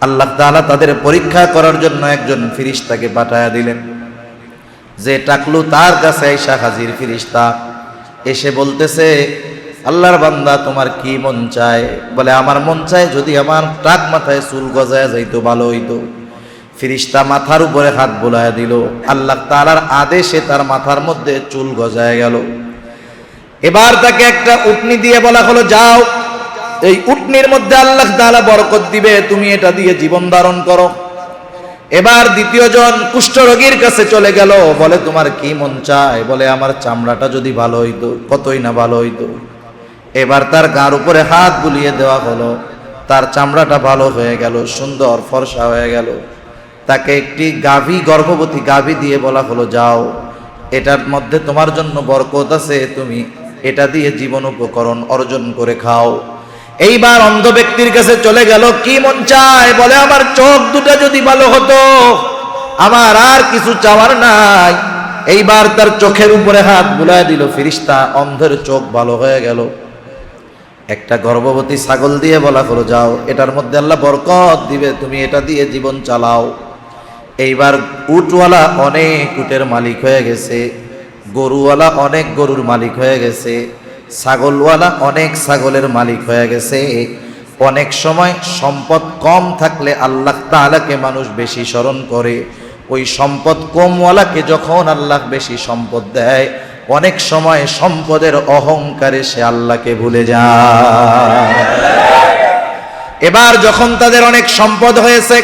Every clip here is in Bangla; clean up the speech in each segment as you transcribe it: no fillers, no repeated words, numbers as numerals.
আল্লাহ তাআলা তাদের পরীক্ষা করার জন্য একজন ফেরেশতাকে পাঠায়া দিলেন, যে টাকলু তার কাছে আইসা হাজির ফেরেশতা এসে বলতেছে, আল্লাহর বান্দা তোমার কি মন চায়? বলে, আমার মন চায় যদি আমার টাক মাথায় চুল গজায় যাইতো ভালো হইতো। ফেরেশতা মাথার উপরে হাত বোলায়া দিল, আল্লাহ তাআলার আদেশে তার মাথার মধ্যে চুল গজায় গেল। এবার তাকে একটা উটনি দিয়ে বলা হলো, যাও এই উটনির মধ্যে আল্লাহ তাআলা বরকত দিবে, তুমি এটা দিয়ে জীবন ধারণ করো। এবার দ্বিতীয় জন কুষ্ঠরোগীর কাছে চলে গেল, বলে তোমার কি মন চায়? বলে, আমার চামড়াটা যদি ভালো হইতো, কতই না ভালো হইতো। এবার তার গার উপরে হাত বুলিয়ে দেওয়া হলো, তার চামড়াটা ভালো হয়ে গেল, সুন্দর ফর্সা হয়ে গেল। তাকে একটি গাভী, গর্ভবতী গাভী দিয়ে বলা হলো, যাও এটার মধ্যে তোমার জন্য বরকত আছে, তুমি এটা দিয়ে জীবন উপকরণ অর্জন করে খাও। এইবার অন্ধ ব্যক্তির কাছে চলে গেল, কি মন চায়? বলে, আমার চোখ দুটা যদি ভালো হতো, আমার আর কিছু চাওয়ার নাই। এইবার তার চোখের উপরে হাত বুলায় দিল ফেরেশতা, অন্ধের চোখ ভালো হয়ে গেল। একটা গর্ভবতী ছাগল দিয়ে বলা হলো, যাও এটার মধ্যে আল্লাহ বরকত দিবে, তুমি এটা দিয়ে জীবন চালাও। এইবার উটওয়ালা অনেক উটের মালিক হয়ে গেছে, গরুওয়ালা অনেক গরুর মালিক হয়ে গেছে, ছাগলওয়ালা অনেক ছাগলের মালিক হয়ে গেছে। অনেক সময় সম্পদ কম থাকলে আল্লাহ তাআলাকে মানুষ বেশি স্মরণ করে, ওই সম্পদ কমওয়ালাকে যখন আল্লাহ বেশি সম্পদ দেয়, অনেক সময় সম্পদের অহংকারে সে আল্লাহকে ভুলে যায়। এবার যখন তাদের অনেক সম্পদ হয়েছে,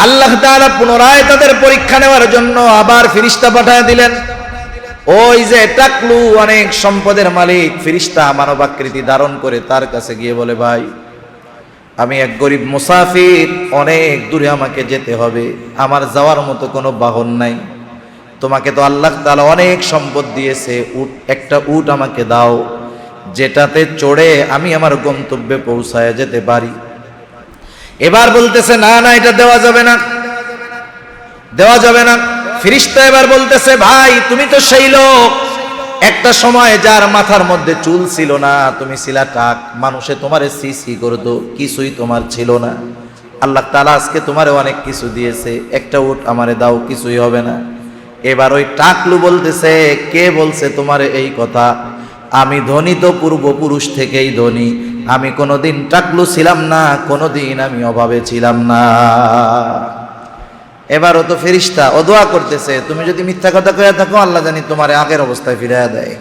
আল্লাহ তাআলা পুনরায় তাদের পরীক্ষা নেওয়ার জন্য আবার ফেরেশতা পাঠিয়ে দিলেন। ওই যে টাকলু অনেক সম্পদের মালিক, ফেরেশতা মানবাকৃতি ধারণ করে তার কাছে গিয়ে বলে, ভাই আমি এক গরিব মুসাফির, অনেক দূরে আমাকে যেতে হবে, আমার যাওয়ার মতো কোনো বাহন নাই, তোমাকে তো আল্লাহ তাআলা অনেক সম্পদ দিয়েছে, একটা উট আমাকে দাও, যেটাতে চড়ে আমি আমার গন্তব্যে পৌঁছায় যেতে পারি। এবার বলতেছে, না না, এটা দেওয়া যাবে না, দেওয়া যাবে না। ফেরেশতা এবার বলতেছে, ভাই তুমি তো সেই লোক, একটা সময় যার মাথার মধ্যে চুল ছিল না, তুমি ছিলা টাক, মানুষে তোমারে সি করতো, কিছুই তোমার ছিল না। আল্লাহ তাআলা আজকে তোমারে অনেক কিছু দিয়েছে, একটা উট আমারে দাও, কিছুই হবে না। এবার ওই টাকলু বলতেছে, কে বলছে তোমারে এই কথা? আমি ধনী তো পূর্বপুরুষ থেকেই ধনী, আমি কোনোদিন টাকলু ছিলাম না, কোনোদিন আমি অভাবে ছিলাম না। এবারও তো ফেরেশতা ও দোয়া করতেছে, তুমি যদি মিথ্যা কথা কইয়া থাকো, আল্লাহ জানি তোমার আগের অবস্থায় ফিরাইয়া দেয়।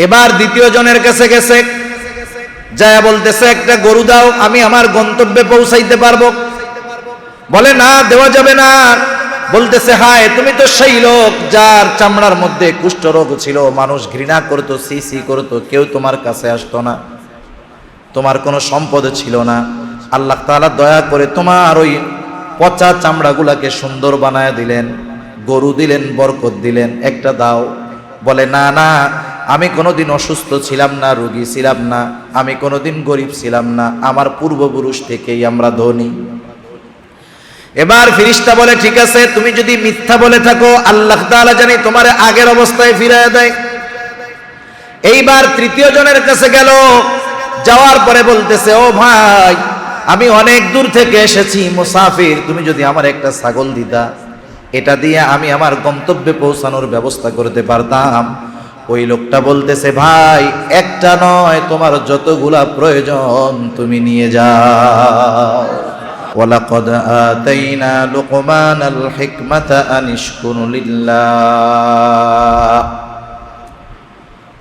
এবার দ্বিতীয় জনের কাছে গেছে, যায় বলতেছে, একটা গরু দাও, আমি আমার গন্তব্যে পৌঁছাইতে পারবো। বলে, না দেওয়া যাবে না। বলতেছে, হায় তুমি তো সেই লোক যার চামড়ার মধ্যে কুষ্ঠরোগ ছিল, মানুষ ঘৃণা করতো, সি করতো, কেউ তোমার কাছে আসতো না, তোমার কোনো সম্পদ ছিল না। আল্লাহ তাআলা দয়া করে তোমার ওই পচা চামড়াগুলাকে সুন্দর বানায় দিলেন, গরু দিলেন, বরকত দিলেন, একটা দাও। বলে, না না, আমি কোনোদিন অসুস্থ ছিলাম না, রোগী ছিলাম না, আমি কোনোদিন গরিব ছিলাম না, আমার পূর্বপুরুষ থেকেই আমরা ধনী। এবার ফেরেশতা বলে, ঠিক আছে, তুমি যদি মিথ্যা বলে থাকো, আল্লাহ তাআলা জানি তোমার আগের অবস্থায় ফিরিয়ে দেয়। এইবার তৃতীয় জনের কাছে গেল, যাওয়ার পরে বলতেছে, ও ভাই আমি অনেক দূর থেকে এসেছি, মুসাফির, তুমি যদি আমার একটা ছাগল দিতা, এটা দিয়ে আমি আমার গন্তব্যে পৌঁছানোর ব্যবস্থা করতে পারতাম। ওই লোকটা বলতেছে, ভাই একটা নয়, তোমার যতগুলা প্রয়োজন তুমি নিয়ে যাও। ওয়ালাকাদ আতাইনা লুকমানাল হিকমাতা আন ইশকুর লিল্লাহ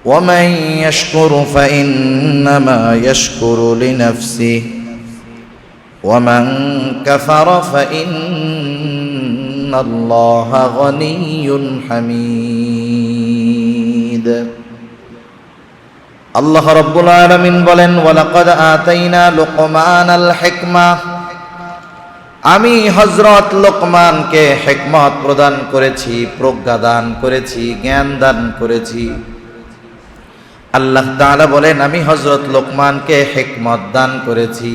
ওয়া মান ইয়াশকুরু ফাইন্নামা ইয়াশকুরু লিনাফসিহি ওয়া মান কাফারা ফাইন্নাল্লাহা গনিয়্যুন হামিদ। আল্লাহ রাব্বুল আলামিন বলেন, ওয়ালাকাদ আতাইনা লুকমানাল হিকমা, আমি হযরত লোকমানকে হিকমত প্রদান করেছি, প্রজ্ঞা দান করেছি, জ্ঞান দান করেছি। আল্লাহ তাআলা বলেন, আমি হযরত লোকমানকে হিকমত দান করেছি।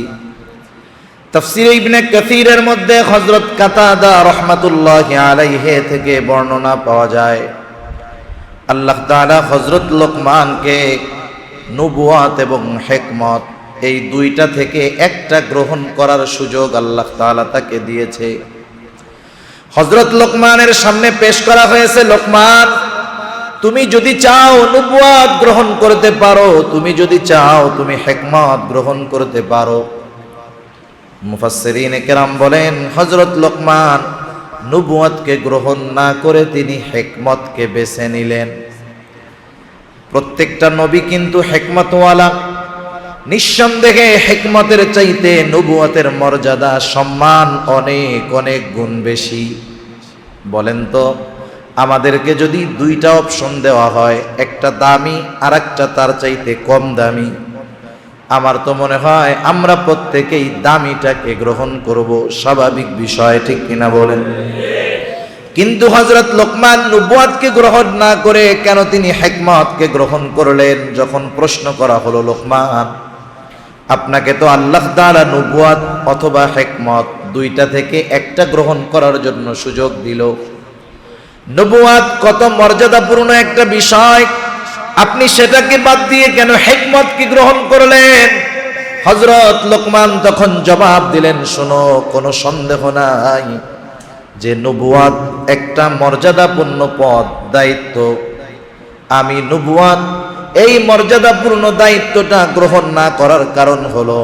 তাফসীর ইবনে কাসীরের মধ্যে হযরত কাতাদা রাহমাতুল্লাহি আলাইহি থেকে বর্ণনা পাওয়া যায়, আল্লাহ তাআলা হযরত লোকমানকে নবুয়ত এবং হিকমত এই দুইটা থেকে একটা গ্রহণ করার সুযোগ আল্লাহ তাআলা তাকে দিয়েছে। হযরত লোকমানের সামনে পেশ করা হয়েছে, লোকমান তুমি যদি চাও নবুয়ত গ্রহণ করতে পারো, তুমি যদি চাও তুমি হিকমত গ্রহণ করতে পারো। মুফাসসিরিনে কেরাম বলেন হযরত লোকমান নবুয়তকে গ্রহণ না করে তিনি হিকমতকে বেছে নিলেন। প্রত্যেকটা নবী কিন্তু হিকমতওয়ালা। নিঃসন্দেহে হিকমতের চাইতে নবুয়তের মর্যাদা সম্মান অনেক অনেক গুণ বেশি। বলেন তো আমাদেরকে যদি দুইটা অপশন দেওয়া হয়, একটা দামি আর একটা তার চাইতে কম দামি, আমার তো মনে হয় আমরা প্রত্যেকেই দামিটাকে গ্রহণ করব, স্বাভাবিক বিষয়, ঠিক কিনা বলেন? কিন্তু হযরত লোকমান নবুয়তকে গ্রহণ না করে কেন তিনি হিকমতকে গ্রহণ করলেন? যখন প্রশ্ন করা হলো, লোকমান আপনাকে তো আল্লাহ তাআলা নবুয়ত অথবা হিকমত দুইটা থেকে একটা গ্রহণ করার জন্য সুযোগ দিল। নবুয়ত কত মর্যাদাপূর্ণ একটা বিষয়, আপনি সেটাকে বাদ দিয়ে কেন হিকমতকে গ্রহণ করলেন? হযরত লোকমান তখন জবাব দিলেন, শোনো, কোনো সন্দেহ নাই যে নবুয়ত একটা মর্যাদাপূর্ণ পদ, দায়িত্ব। আমি নবুয়ত এই মর্যাদাপূর্ণ দায়িত্বটা গ্রহণ না করার কারণ হলো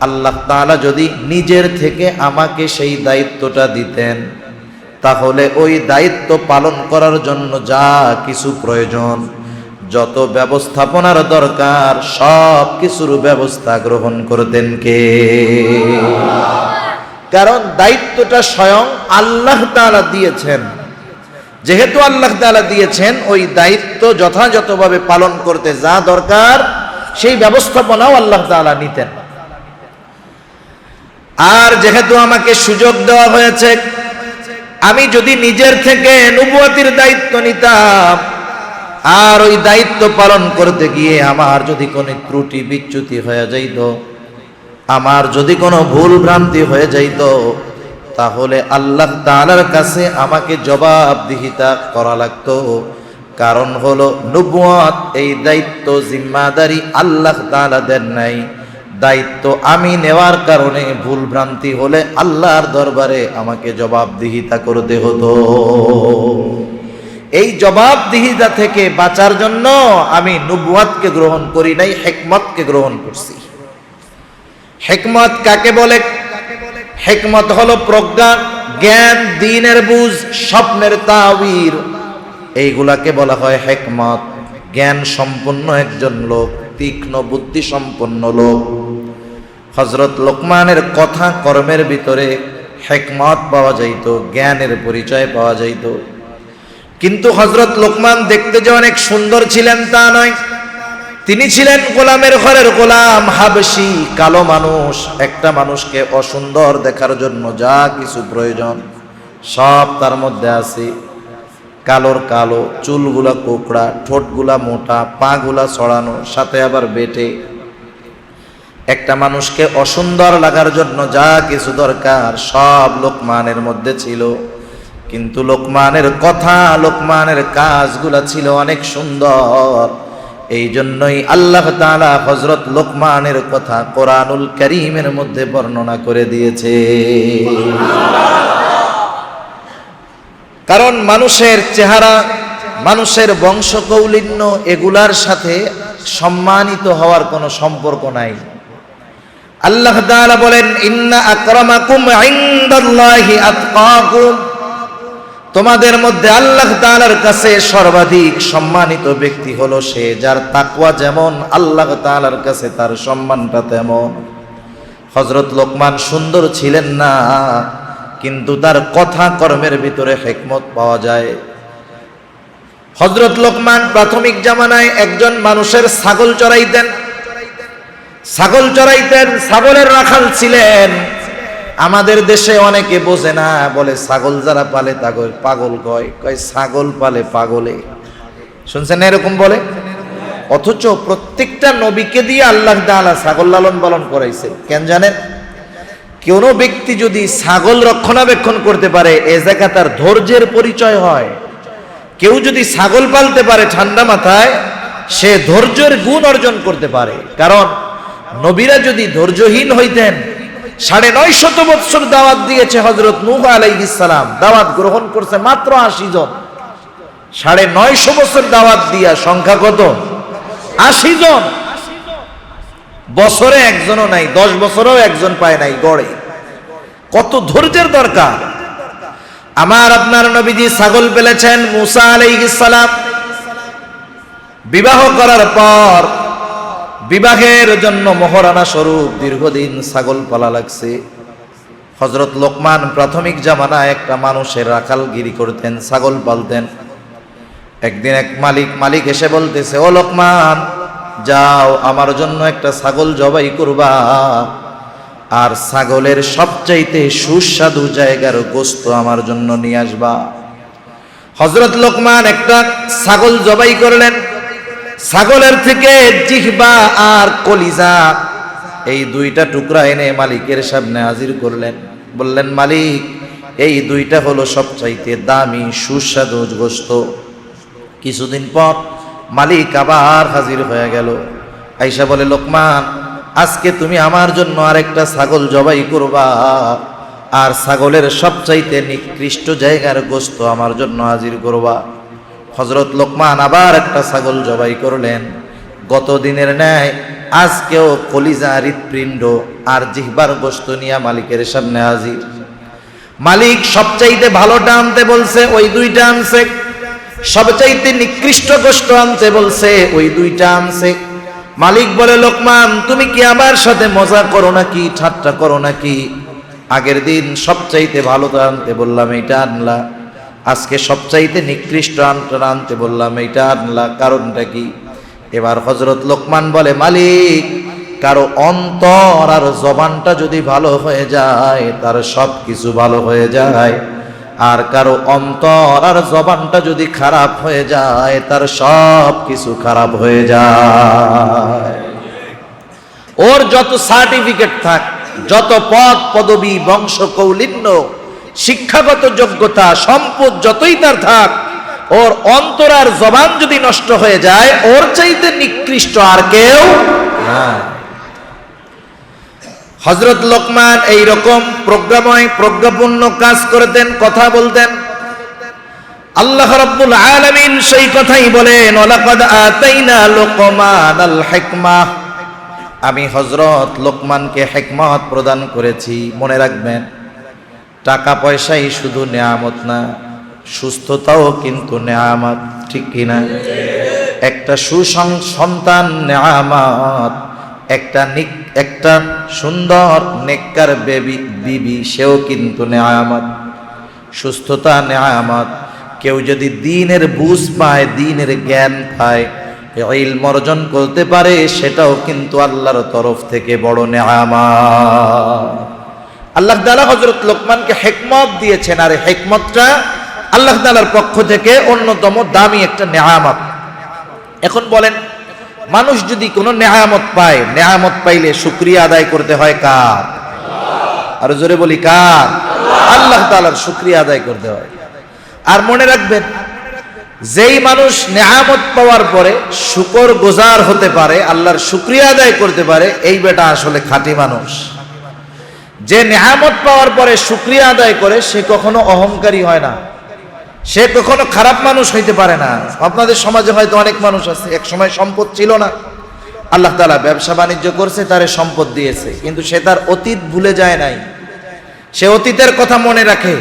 আল্লাহ তাআলা যদি নিজের থেকে আমাকে সেই দায়িত্বটা দিতেন, তাহলে ওই দায়িত্ব পালন করার জন্য যা কিছু প্রয়োজন, যত ব্যবস্থাপনার দরকার, সব কিছুর ব্যবস্থা গ্রহণ করতেন কে? কারণ দায়িত্বটা স্বয়ং আল্লাহ তাআলা দিয়েছেন। যেহেতু আল্লাহ তাআলা দিয়েছেন, ওই দায়িত্ব যথাযথভাবে পালন করতে যা দরকার সেই ব্যবস্থাপনাও আল্লাহ তাআলা নিতেন। আর যেহেতু আমাকে সুযোগ দেওয়া হয়েছে, আমি যদি নিজের থেকে নবুয়তের দায়িত্ব নিতাম, আর ওই দায়িত্ব পালন করতে গিয়ে আমার যদি কোনো ত্রুটি বিচ্যুতি হয়ে যাইত, আমার যদি কোনো ভুল ভ্রান্তি হয়ে যাইত, তাহলে আল্লাহ তাআলার কাছে আমাকে জবাবদিহিতা করা লাগতো। কারণ হলো নবুয়ত এই দায়িত্ব জিম্মাদারি আল্লাহ তাআলা দেন নাই, দায়িত্ব আমি নেওয়ার কারণে ভুল ভ্রান্তি হলে আল্লাহর দরবারে আমাকে জবাবদিহিতা করতে হতো। এই জবাবদিহিতা থেকে বাঁচার জন্য আমি নবুয়তকে গ্রহণ করি নাই, হিকমতকে গ্রহণ করছি। হিকমত কাকে বলে? হিকমত হলো প্রজ্ঞা, জ্ঞান, দ্বীনের বুঝ, স্বপ্নের তাবির, এইগুলাকে বলা হয় হিকমত। জ্ঞান সম্পন্ন একজন লোক, তীক্ষ্ণ বুদ্ধি সম্পন্ন লোক। হযরত লোকমানের কথা কর্মের ভিতরে হিকমত পাওয়া যাইত, জ্ঞানের পরিচয় পাওয়া যাইত। কিন্তু হযরত লোকমান দেখতে যে অনেক সুন্দর ছিলেন তা নয়। তিনি ছিলেন গোলামের ঘরের গোলাম, হাবশী, কালো মানুষ। একটা মানুষকে অসুন্দর দেখার জন্য যা কিছু প্রয়োজন সব তার মধ্যে আছে। কালোর কালো, চুলগুলা কোকড়া, ঠোঁটগুলা মোটা, পাগুলা ছড়ানো, সাথে আবার বেটে। একটা মানুষকে অসুন্দর লাগার জন্য যা কিছু দরকার সব লোকমানের মধ্যে ছিল। কিন্তু লোকমানের কথা, লোকমানের কাজগুলা ছিল অনেক সুন্দর। এই জন্যই আল্লাহ তাআলা হযরত লোকমানের কথা কোরআনুল কারীমের মধ্যে বর্ণনা করে দিয়েছে। কারণ মানুষের চেহারা, মানুষের বংশকৌলিন্য, এগুলার সাথে সম্মানিত হওয়ার কোনো সম্পর্ক নাই। আল্লাহ তাআলা বলেন, ইন্না আকরামাকুম ইনদাল্লাহি আতকাকুম, তোমাদের মধ্যে আল্লাহ তাআলার কাছে সর্বাধিক সম্মানিত ব্যক্তি হলো সে যার তাকওয়া যেমন, আল্লাহ তাআলার কাছে তার সম্মানটা তেমন। হযরত লোকমান সুন্দর ছিলেন না, কিন্তু তার কথা কর্মের ভিতরে হিকমত পাওয়া যায়। হযরত লোকমান প্রাথমিক জামানায় একজন মানুষের ছাগল চড়াইতেন। ছাগলের রাখাল ছিলেন। আমাদের দেশে অনেকে বোঝে না, বলে ছাগল যারা পালে তাকে পাগল কয়। ছাগল পালে পাগলে, শুনছেন এরকম বলে? অথচ প্রত্যেকটা নবীকে দিয়ে আল্লাহ তাআলা ছাগল লালন পালন করাইছে। কেন জানেন? কোন ব্যক্তি যদি ছাগল রক্ষণাবেক্ষণ করতে পারে, এ জায়গা তার ধৈর্যের পরিচয় হয়। কেউ যদি ছাগল পালতে পারে ঠান্ডা মাথায়, সে ধৈর্যের গুণ অর্জন করতে পারে। কারণ নবীরা যদি ধৈর্যহীন হইতেন, ৯৫০ বছর দাওয়াত দিয়েছে হযরত নূহ আলাইহিস সালাম, দাওয়াত গ্রহণ করছে মাত্র ৮০ জন। ৯৫০ বছর দাওয়াত দিয়া সংখ্যা কত? ৮০ জন। বছরে একজনও নাই, ১০ বছরেও একজন পায় নাই গড়ে। কত ধৈর্যের দরকার। আমার আপনার নবীজি ছাগল পেলেছেন মুসা আলাইহিস সালাম। বিবাহ করার পর বিবাহের জন্য মোহরানা স্বরূপ দীর্ঘদিন ছাগল পালা লাগছে। হযরত লোকমান প্রাথমিক জামানায় একটা মানুষের রাখালগিরি করতেন, ছাগল পালতেন। একদিন এক মালিক এসে বলতেছে, ও লোকমান, যাও আমার জন্য একটা ছাগল জবাই করবা, আর ছাগলের সবচাইতে সুস্বাদু জায়গার গোশত আমার জন্য নিয়ে আসবা। হযরত লোকমান একটা ছাগল জবাই করলেন। ছাগলের থেকে জিহ্বা আর কলিজা এই দুইটা টুকরা এনে মালিকের সামনে হাজির করলেন। বললেন, মালিক, এই দুইটা হলো সবচাইতে দামি সুস্বাদু গোশত। কিছুদিন পর মালিক আবার হাজির হয়ে গেল। আয়েশা বলে, লোকমান, আজকে তুমি আমার জন্য আরেকটা ছাগল জবাই করবা, আর ছাগলের সবচাইতে নিকৃষ্ট জায়গার গোশত আমার জন্য হাজির করবা। হযরত লোকমান আবার একটা ছাগল জবাই করলেন। গত দিনের ন্যায় আজকেও কলিজা, হৃৎপিণ্ড আর জিহ্বার গোশত নিয়ে মালিকের সামনে হাজির। মালিক সবচাইতে ভালোটা আনতে বলছে, ওই দুইটা আনছে। সবচাইতে নিকৃষ্ট গোশত আনতে বলছে, ওই দুইটা আনছে। মালিক বলে, লোকমান, তুমি কি আমার সাথে মজা করো নাকি, ঠাট্টা করো নাকি? আগের দিন সবচাইতে ভালোটা আনতে বললাম, এইটা আনলা। আজকে সবচাইতে নিকৃষ্ট আনতে বললাম, এইটা আনলা, কারণটা কি? এবার হযরত লোকমান বলে, মালিক, কারো অন্তর আর জবানটা যদি ভালো হয়ে যায়, তার সব কিছু ভালো হয়ে যায়। আর কারো অন্তর আর জবানটা যদি খারাপ হয়ে যায়, তার সব কিছু খারাপ হয়ে যায়। ওর যত সার্টিফিকেট থাক, যত পদ পদবী, বংশ কৌলিন্য, শিক্ষাগত যোগ্যতা, সম্পদ যতই তার থাক, ওর অন্তর আর জবান যদি নষ্ট হয়ে যায়, ওর চাইতে নিকৃষ্ট আর কেউ না। হযরত লোকমান এইরকম প্রজ্ঞাপূর্ণ কাজ করতেন, কথা বলতেন। আল্লাহ রাব্বুল আলামিন সেই কথাই বলেন, ওয়ালাকাদ আতাইনা লোকমানাল হিকমাহ, আমি হযরত লোকমানকে হিকমত প্রদান করেছি। মনে রাখবেন, টাকা পয়সাই শুধু নেয়ামত না, সুস্থতাও কিন্তু নেয়ামত, ঠিক কিনা? একটা সুসন্তান নেয়ামত, একটা সুন্দর নেককার বিবি, সেও কিন্তু নেয়ামত। সুস্থতা নেয়ামত। কেউ যদি দ্বীনের বুঝ পায়, দ্বীনের জ্ঞান পায়, ইলম অর্জন করতে পারে, সেটাও কিন্তু আল্লাহর তরফ থেকে বড় নেয়ামত। আল্লাহ তাআলা হযরত লোকমানকে হিকমত দিয়েছেন, আর হিকমতটা আল্লাহ তাআলার পক্ষ থেকে অন্যতম দামি একটা নেয়ামত। এখন বলেন, মানুষ যদি কোনো নেয়ামত পায়, নেয়ামত পাইলে শুকরিয়া আদায় করতে হয় কার? আর জোরে বলি, কার? আল্লাহ তাআলার শুকরিয়া আদায় করতে হয়। আর মনে রাখবেন, যেই মানুষ নেয়ামত পাওয়ার পরে শুকর গুজার হতে পারে, আল্লাহর শুকরিয়া আদায় করতে পারে, এই বেটা আসলে খাঁটি মানুষ। যে নেয়ামত পাওয়ার পরে শুকরিয়া আদায় করে, সে কখনো অহংকারী হয় না, সে কখনো খারাপ মানুষ হইতে পারে না। আপনাদের সমাজে হয়তো অনেক মানুষ আছে, এক সময় সম্পদ ছিল না, আল্লাহ তাআলা ব্যবসা বাণিজ্য করছে, তারে সম্পদ দিয়েছে, কিন্তু সে তার অতীত ভুলে যায় নাই। সে অতীতের কথা মনে রাখে।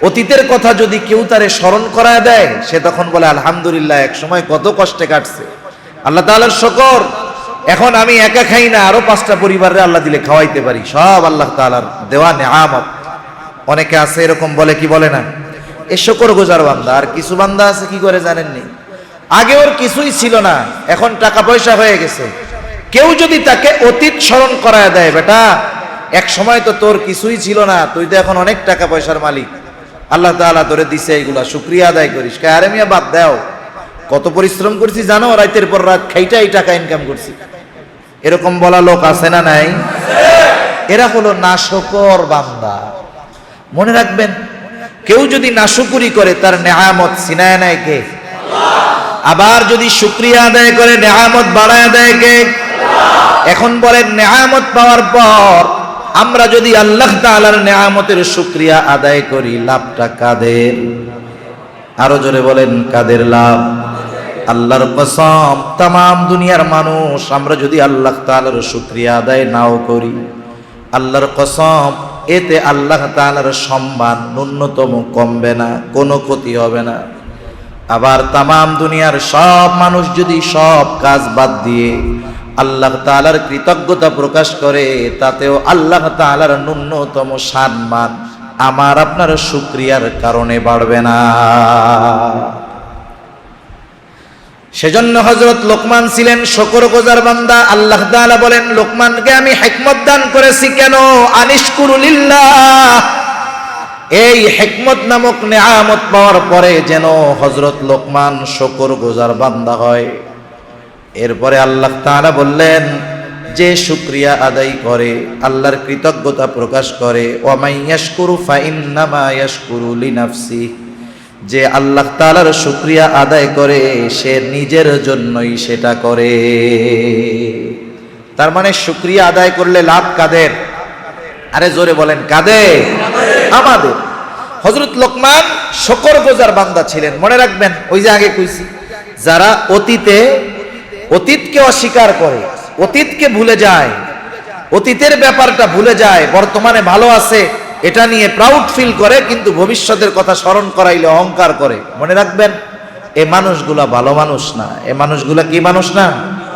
অতীতের কথা যদি কেউ তারে স্মরণ করায় দেয়, সে তখন বলে, আলহামদুলিল্লাহ, এক সময় কত কষ্টে কাটছে, আল্লাহ তাআলার শুকর, এখন আমি একা খাই না, আরো 5টা পরিবারে আল্লাহ দিলে খাওয়াইতে পারি, সব আল্লাহ তাআলার দেওয়া নেয়ামত। অনেকে আছে এরকম, বলে কি বলে না, এ শুকর গুজার বান্দা। আর কিছু বান্দা আছে কি করে জানেননি, আগে ওর কিছুই ছিল না, এখন টাকা পয়সা হয়ে গেছে। কেউ যদি তাকে অতীত স্মরণ করায় দেয়, বেটা এক সময় তো তোর কিছুই ছিল না, তুই তো এখন অনেক টাকা পয়সার মালিক, আল্লাহ তাআলা তোরে দিছে, এইগুলা শুকরিয়া আদায় করিস। আরে মিয়া বাদ দাও, কত পরিশ্রম করছি জানো, রাতের পর রাত খাইটা এই টাকা ইনকাম করছি। এরকম বলা লোক আছে না নাই? এরা হলো নাশকর বান্দা। মনে রাখবেন, কেউ যদি নাশুকরি করে, তার নেয়ামত ছিনায় নেয় কে? আবার যদি শুকরিয়া আদায় করে, নেয়ামত বাড়ায় দেয় কে? এখন বলেন নেয়ামত পাওয়ার পর আমরা যদি আল্লাহ তাআলার নেয়ামতের শুকরিয়া আদায় করি, লাভটা কাদের? আরো জোরে বলেন, কাদের লাভ? আল্লাহর কসম, তাম দুনিয়ার মানুষ আমরা যদি আল্লাহ তাআলার শুকরিয়া আদায় নাও করি, আল্লাহর কসম এতে আল্লাহ তাআলার সম্মান ন্যূনতম কমবে না, কোনো ক্ষতি হবে না। আবার তাম দুনিয়ার সব মানুষ যদি সব কাজ বাদ দিয়ে আল্লাহ তাআলার কৃতজ্ঞতা প্রকাশ করে, তাতেও আল্লাহ তাআলার ন্যূনতম সম্মান আমার আপনার শুকরিয়ার কারণে বাড়বে না। সেজন্য হযরত লোকমান ছিলেন শুকরগুজার বান্দা। আল্লাহ তাআলা বলেন, লোকমানকে আমি হিকমত দান করেছি কেন? আনিশকুরু লিল্লাহ। এই হিকমত নামক নেয়ামত পাওয়ার পরে যেন হযরত লোকমান শুকরগুজার বান্দা হয়। এরপরে আল্লাহ তাআলা বললেন, যে শুকরিয়া আদায় করে, আল্লাহর কৃতজ্ঞতা প্রকাশ করে, ওয়া মাইয়াশকুরু ফাইন্নামা ইয়াশকুরু লিনাফসি, যে আল্লাহ তাআলার শুকরিয়া আদায় করে সে নিজের জন্যই সেটা করে। তার মানে শুকরিয়া আদায় করলে লাভ কাদের? আরে জোরে বলেন, কাদের? আমাদের। হযরত লোকমান শুকরগুজার বান্দা ছিলেন। মনে রাখবেন, ওই যে আগে কইছি, যারা অতীতকে অস্বীকার করে, অতীতকে ভুলে যায়, অতীতের ব্যাপারটা ভুলে যায়, বর্তমানে ভালো আছে এটা নিয়ে প্রাউড ফিল করে, কিন্তু ভবিষ্যতের কথা স্মরণ করাইলে অহংকার করে। মনে রাখবেন, এই মানুষগুলা ভালো মানুষ না। এই মানুষগুলা কি মানুষ না?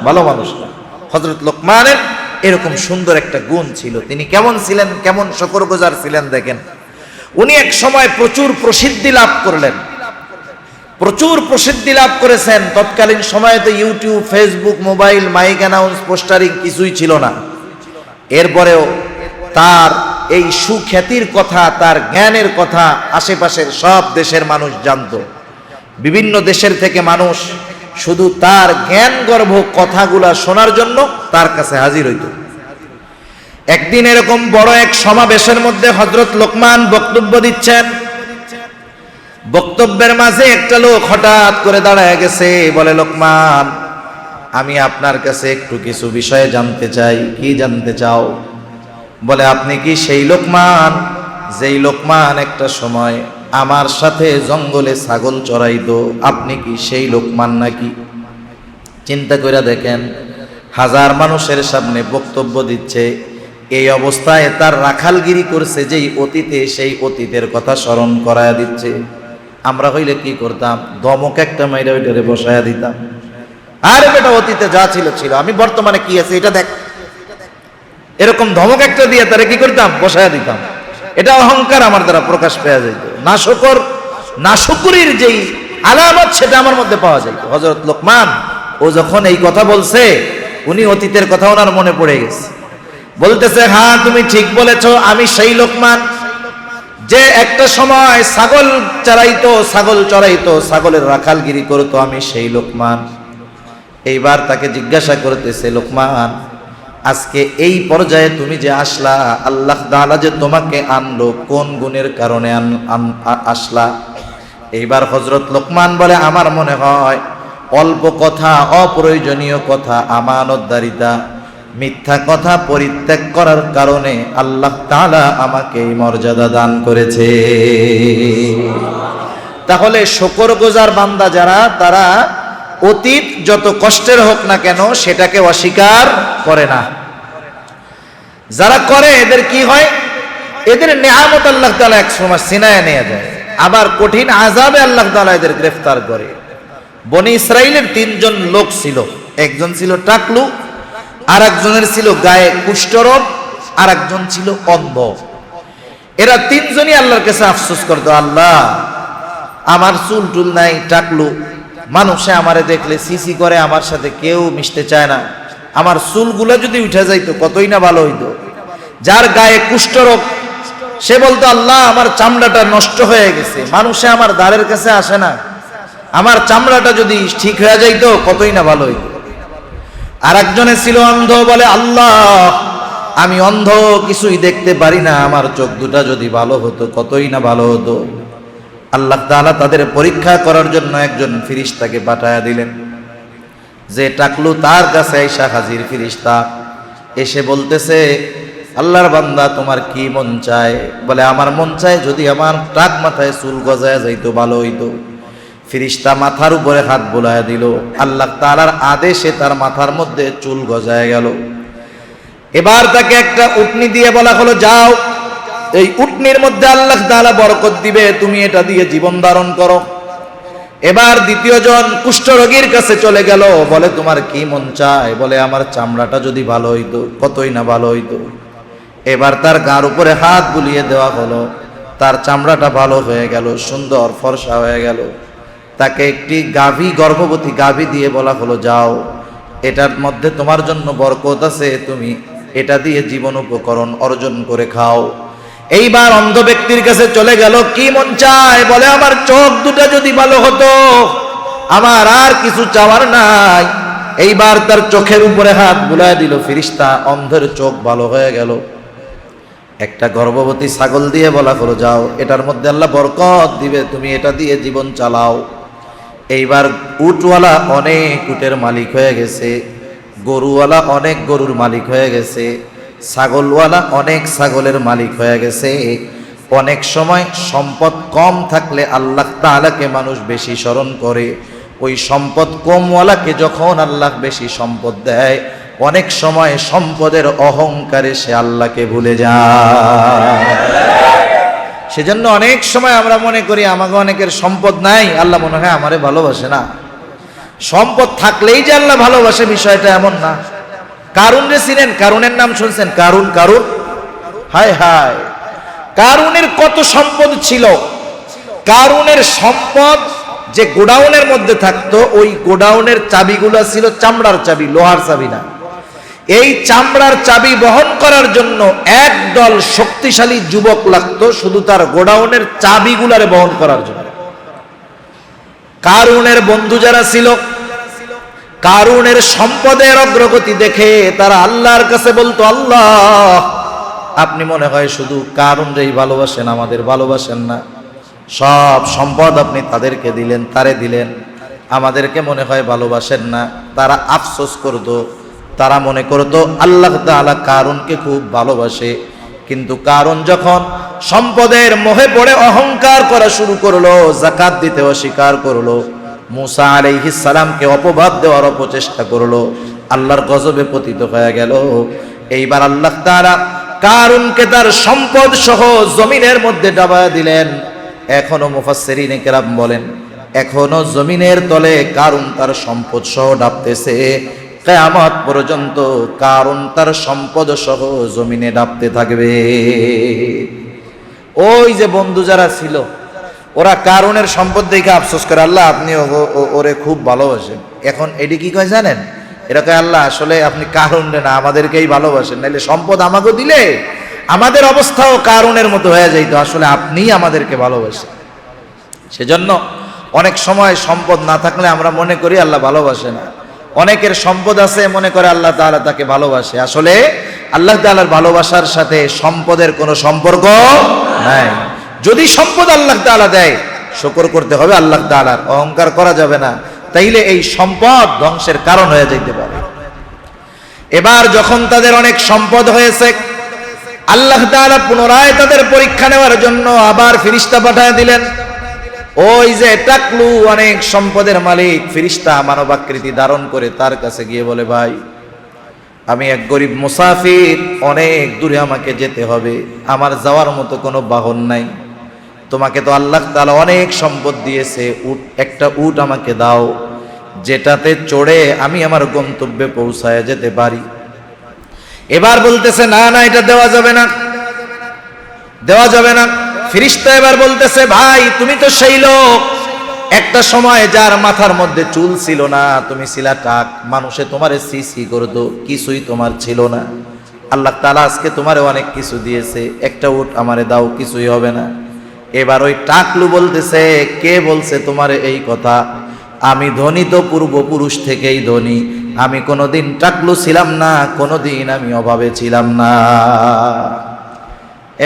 ভালো মানুষ না। হযরত লোকমানের এরকম সুন্দর একটা গুণ ছিল। তিনি কেমন ছিলেন, কেমন শুকরগুজার ছিলেন দেখেন। উনি এক সময় প্রচুর প্রসিদ্ধি লাভ করলেন, প্রচুর প্রসিদ্ধি লাভ করেছেন। তৎকালীন সময়ে তো YouTube, Facebook, mobile, mike announce, postering কিছুই ছিল না। এরপরেও তার এই সুখ্যাতির কথা, তার জ্ঞানের কথা আশেপাশের সব দেশের মানুষ জানতো। বিভিন্ন দেশের থেকে মানুষ শুধু তার জ্ঞান গর্ভ কথাগুলা শোনার জন্য তার কাছে হাজির হইত। একদিন এরকম বড় এক সমাবেশের মধ্যে হযরত লোকমান বক্তব্য দিচ্ছেন। বক্তব্যের মাঝে একটা লোক হঠাৎ করে দাঁড়ায় গেছে, বলে, লোকমান, আমি আপনার কাছে একটু কিছু বিষয়ে জানতে চাই। কি জানতে চাও? বলে, আপনি কি সেই লোকমান যেই লোকমান একটা সময় আমার সাথে জঙ্গলে ছাগল চড়াইতো? আপনি কি সেই লোকমান নাকি? চিন্তা করে দেখেন, হাজার মানুষের সামনে বক্তব্য দিচ্ছে, এই অবস্থায় তার রাখালগিরি করছে যেই অতীতে, সেই অতীতের কথা স্মরণ করায়া দিচ্ছে। আমরা হইলে কি করতাম? ধমক একটা মাইরা ওইটারে বসায়া দিতাম। আরে বেটা, অতীতে যা ছিল ছিল, আমি বর্তমানে কি আছে এটা দেখ। এরকম ধমক একটা দিয়ে তারে কি করতাম? বসায়া দিতাম। এটা অহংকার আমার দ্বারা প্রকাশ পেয়ে যেত। নাশকরির যেই আলামত সেটা আমার মধ্যে পাওয়া যায়। হযরত লোকমান ও যখন এই কথা বলছে, উনি অতীতের কথা ওনার মনে পড়ে গেছে। বলতেছে, হ্যাঁ তুমি ঠিক বলেছো, আমি সেই লোকমান যে একটা সময় ছাগল চড়াইতো, ছাগলের রাখালগিরি করতো, আমি সেই লোকমান। এইবার তাকে জিজ্ঞাসা করতেছে, লোকমান, আজকে এই পর্যায়ে তুমি যে আসলা, আল্লাহ তাআলা যে তোমাকে আনলো, কোন গুণের কারণে আসলা? এইবার হযরত লোকমান বলে, আমার মনে হয় অল্প কথা, অপ্রয়োজনীয় কথা, আমানতদারিতা, মিথ্যা কথা পরিত্যাগ করার কারণে আল্লাহ তাআলা আমাকে এই মর্যাদা দান করেছে। তাহলে শুকরগুজার বান্দা যারা, তারা অতীত যত কষ্টের হোক না কেন সেটাকে অস্বীকার করে না। যারা করে, এদের কি হয়? এদের নেয়ামত আল্লাহ তাআলা এক সময় ছিনায় নিয়ে যায়, আবার কঠিন আযাবে আল্লাহ তাআলা এদের গ্রেফতার করে। বনি ইসরাইলের 3 জন লোক ছিল। একজন ছিল টাকলু, আর একজনের ছিল গায়ে কুষ্ঠরোগ, আর একজন ছিল অন্ধ। এরা 3 জনই আল্লাহর কাছে আফসোস করতো, আল্লাহ, আমার চুল টুল নাই, টাকলু, মানুষে আমারে দেখলে সিসি করে, আমার সাথে কেউ মিশতে চায় না, আমার চুলগুলো যদি উঠে যাইতো কতই না ভালো হইতো। যার গায়ে কুষ্ঠরোগ, সে বলতো, আল্লাহ, আমার চামড়াটা নষ্ট হয়ে গেছে, মানুষে আমার দ্বারের কাছে আসে না, আমার চামড়াটা যদি ঠিক হয়ে যাইতো কতই না ভালো হইতো। আর একজনে ছিল অন্ধ, বলে, আল্লাহ, আমি অন্ধ, কিছুই দেখতে পারি না, আমার চোখ দুটা যদি ভালো হতো কতই না ভালো হতো। আল্লাহ তাআলা তাদের পরীক্ষা করার জন্য একজন ফেরেশতাকে পাঠায়া দিলেন, যে টাকলু তার কাছে আইসা হাজির ফেরেশতা। এসে বলতেছে, আল্লাহর বান্দা তোমার কি মন চায়? বলে, আমার মন চায় যদি আমার টাক মাথায় চুল গজায় যাইতো ভালো হইতো। ফিরিস্তা মাথার উপরে হাত বুলায় দিল, আল্লাহ তাআলার আদেশে তার মাথার মধ্যে চুল গজায় গেল। এবার তাকে একটা উটনি দিয়ে বলা হলো, যাও এই উটনির মধ্যে আল্লাহ তাআলা বরকত দিবে, তুমি এটা দিয়ে জীবন ধারণ করো। এবার দ্বিতীয় জন কুষ্ঠরোগীর কাছে চলে গেল, বলে তোমার কি মন চায়? বলে, আমার চামড়াটা যদি ভালো হইতো, কতই না ভালো হইতো। এবার তার গার উপরে হাত বুলিয়ে দেওয়া হলো, তার চামড়াটা ভালো হয়ে গেল, সুন্দর ফর্সা হয়ে গেল। তাকে একটি গাভী, গর্ভবতী গাভী দিয়ে বলা হলো, যাও এটার মধ্যে তোমার জন্য বরকত আছে, তুমি এটা দিয়ে জীবন উপকরণ অর্জন করে খাও। এইবার অন্ধ ব্যক্তির কাছে চলে গেল, কি মন চায়? বলে, আমার চোখ দুটা যদি ভালো হতো, আমার আর কিছু চাওয়ার নাই। এইবার তার চোখের উপরে হাত বুলায় দিল ফেরেশতা, অন্ধের চোখ ভালো হয়ে গেল। একটা গর্ভবতী ছাগল দিয়ে বলা হলো, যাও এটার মধ্যে আল্লাহ বরকত দিবে, তুমি এটা দিয়ে জীবন চালাও। এইবার উটওয়ালা অনেক উটের মালিক হয়ে গেছে, গরুওয়ালা অনেক গরুর মালিক হয়ে গেছে, ছাগলওয়ালা অনেক ছাগলের মালিক হয়ে গেছে। অনেক সময় সম্পদ কম থাকলে আল্লাহ তাআলাকে মানুষ বেশি স্মরণ করে, ওই সম্পদ কমওয়ালাকে যখন আল্লাহ বেশি সম্পদ দেয়, অনেক সময় সম্পদের অহংকারে সে আল্লাহকে ভুলে যায়। সেজন্য অনেক সময় আমরা মনে করি আমাকে অনেকের সম্পদ নাই, আল্লাহ মনে হয় আমারে ভালোবাসে না। সম্পদ থাকলেই যে আল্লাহ ভালোবাসে বিষয়টা এমন না। কারুন রে চিনেন? কারুনের নাম শুনছেন? কারুন, কারুন, হায় হায়, কারুনের কত সম্পদ ছিল। কারুনের সম্পদ যে গোডাউনের মধ্যে থাকতো, ওই গোডাউনের চাবিগুলো ছিল চামড়ার চাবি, লোহার চাবি না। এই চামড়ার চাবি বহন করার জন্য একদল শক্তিশালী যুবক লাগতো, শুধু তার গোডাউনের চাবিগুলারে বহন করার জন্য। কারুনের বন্ধু যারা ছিল, কারুনের সম্পদের অগ্রগতি দেখে তারা আল্লাহর কাছে বলতো, আল্লাহ আপনি মনে হয় শুধু কারুনরেই ভালোবাসেন, আমাদের ভালোবাসেন না। সব সম্পদ আপনি তাদেরকে দিলেন, তারে দিলেন, আমাদেরকে মনে হয় ভালোবাসেন না। তারা আফসোস করতো, তারা মনে করতো আল্লাহ তাআলা কারুনকে খুব ভালোবাসে। কিন্তু কারুন যখন সম্পদের মোহে পড়ে অহংকার করা শুরু করলো, যাকাত দিতে অস্বীকার করলো, মুসা আলাইহিস সালামকে অপবাদ দেওয়ার অপচেষ্টা করলো, আল্লাহর গজবে পতিত হয়ে গেল। এইবার আল্লাহ তাআলা কারুনকে তার সম্পদ সহ জমিনের মধ্যে ডাবায়া দিলেন। এখনো মুফাসসিরিনে কেরাম বলেন, এখনো জমিনের তলে কারুন তার সম্পদ সহ ডাবতেছে। কিয়ামত পর্যন্ত কারুন তার সম্পদ সহ জমিনে ডাবতে থাকবে। ওই যে বন্ধু যারা ছিল, ওরা কারুনের সম্পদ দেখে আফসোস করে, আল্লাহ আপনি ওরে খুব ভালোবাসেন। এখন এটি কি কয় জানেন? এরা কয়, আল্লাহ আসলে আপনি কারুন না, আমাদেরকেই ভালোবাসেন, নাইলে সম্পদ আমাকে দিলে আমাদের অবস্থাও কারুনের মতো হয়ে যাইত। আসলে আপনিই আমাদেরকে ভালোবাসেন। সেজন্য অনেক সময় সম্পদ না থাকলে আমরা মনে করি আল্লাহ ভালোবাসে না। অনেকের সম্পদ আছে, মনে করে আল্লাহ তাআলা তাকে ভালোবাসে। আসলে আল্লাহ তাআলার ভালোবাসার সাথে সম্পদের কোনো সম্পর্ক নাই। যদি সম্পদ আল্লাহ তাআলা দেয়, শুকর করতে হবে আল্লাহ তাআলার, অহংকার করা যাবে না, তাইলে এই সম্পদ ধ্বংসের কারণ হয়ে যেতে পারে। এবার যখন তাদের অনেক সম্পদ হয়েছে, আল্লাহ তাআলা পুনরায় তাদের পরীক্ষা নেওয়ার জন্য আবার ফেরেশতা পাঠিয়ে দিলেন। ওই যে টাকলু অনেক সম্পদের মালিক, ফেরেশতা মানবাকৃতি ধারণ করে তার কাছে গিয়ে বলে, ভাই আমি এক গরিব মুসাফির, অনেক দূরে আমাকে যেতে হবে, আমার যাওয়ার মতো কোনো বাহন নাই, তোমাকে তো আল্লাহ তাআলা অনেক সম্পদ দিয়েছে, একটা উট আমাকে দাও, যেটাতে চড়ে আমি আমার গন্তব্যে পৌঁছায় যেতে পারি। এবার বলতেছে, না না, এটা দেওয়া যাবে না, দেওয়া যাবে না। ফেরেশতা এবার বলতেছে, ভাই তুমি তো সেই লোক, একটা সময় যার মাথার মধ্যে চুল ছিল না, তুমি ছিলা টাক, মানুষে তোমারে সি করতো, কিছুই তোমার ছিল না। আল্লাহ তাআলা আজকে তোমারে অনেক কিছু দিয়েছে, একটা উট আমারে দাও, কিছুই হবে না। এবার ওই টাকলু বলতেছে, কে বলছে তোমারে এই কথা? আমি ধনী তো পূর্বপুরুষ থেকেই ধনী, আমি কোনোদিন টাকলু ছিলাম না, কোনোদিন আমি অভাবে ছিলাম না।